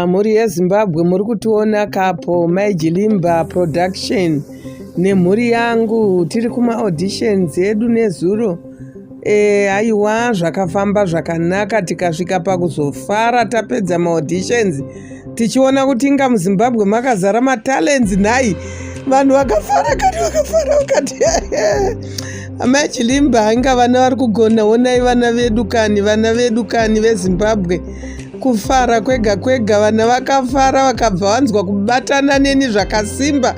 mhuri yeZimbabwe muri kutiona kapo Maijilimba production nemhuri yangu tiri kuma auditions edu nezuro. Aiwa, zvakafamba zvakanaka, tikasvika pakuzofara tapedza maauditions tichiona kuti inga muZimbabwe makazara matalents nhai. Vanhu vakafara vakati Maijilimba inga vana vari kugona, onai vana vedu kani veZimbabwe. Kufara kwega vana vakafara vakabva vanzwa kubatana neni zvakasimba,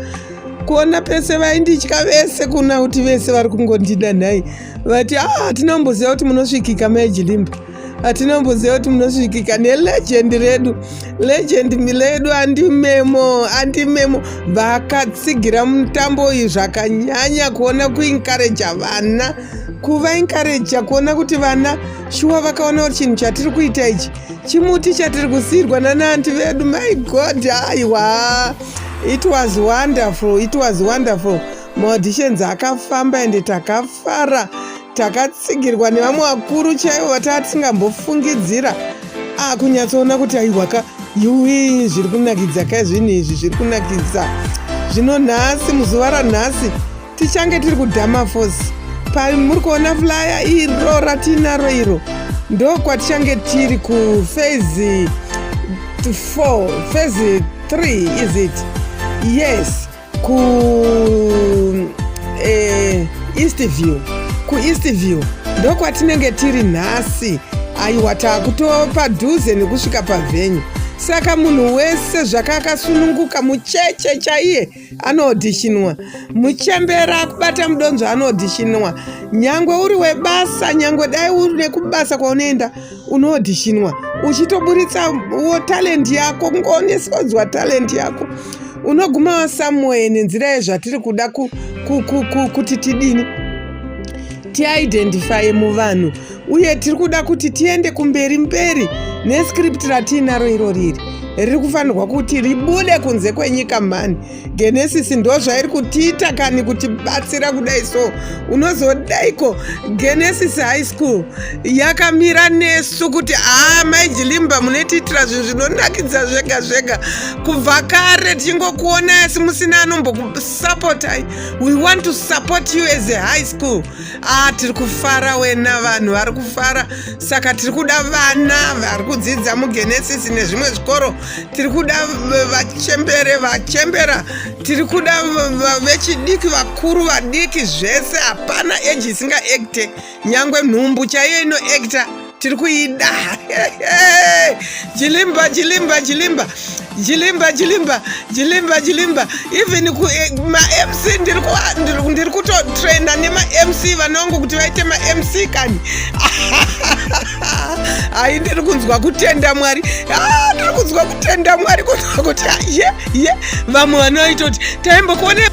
kuona pese vainditya vese, kuna kuti vese vari kungondida nhai. Vati hatinomboziva kuti munosvikika Maijilimba, hatinomboziva kuti munosvikika nelegendi redu andimemo vakatsigira mutambo uyu zvakanyanya, kuona kuinkareja vana, kuvainkareja, kuona kuti vana shuwa vakaona kuti chinhu chatiri kuita ichi chimuti chatiri kusiyirwa nananti vedu. My God, aiwa, it was wonderful. Maauditions akafamba ende takafara, takatsigirwa nevamwe vakuru chaivo vatava tisingambofungidzira. Kunyatsoona kuti aiwaka yuwi, zviri kunakidza kai zvinhu izvi, zviri kunakidza. Zvino nhasi, muzuva ranhasi tichange tiri kudhamafosi. Muri kuona flyer iro ratinaro iro, ndo kwatichange tiri kuphase 4, phase 3 is it? Yes, Eastview ndo kwatinenge tiri nhasi. Aiwa, takutopadhuze nekusvika pavhenyu. Saka munhu wese zvakakasununguka, mucheche chaiye anoaudishinwa, muchembera kubata mudonzvo anoaudishinwa, nyangwe uri webasa, nyangwe dai uri nekubasa kwaunoenda unoaudishinwa, uchitoburitsawo talent yako, ngoonesiwadzwa talent yako. Unoguma wasamwe nenzira yezvatiri kuda kuti tidini, tiidentify muvanhu, uye tiri kuda kuti tiende kumberi nescript ratinaro iro riri kufanirwa kuti ribude kunze kwenyika mhani. Genesis ndo zvairi kutiita kani kutibatsira kudai. So unozodaiko Genesis High School yakamira nesu kuti Maijilimba munetiitira zvinhu zvinonakidza zvega kubva kare, tichingokuona asi musina anombokusapotai. We want to support you as a high school. Tiri kufara wena, vanhu vari kufara. Saka tiri kuda vana vari kudzidza muGenesis nezvimwe zvikoro, tiri kuda vachembera, tiri kuda vechidiki, vakuru, vadiki, zvese. Hapana eji isinga ekte, nyangwe nhumbu chaiyo ino ekta, tiri kuida. Jilimba. Even ma-MC ndiri kutotraina nema-MC vanongo kuti vaite ma-MC kani. Hai, ndiri kunzwa kutenda Mwari. Ndiri kunzwa kutenda Mwari kuti vamwe vanoita kuti taimbokuone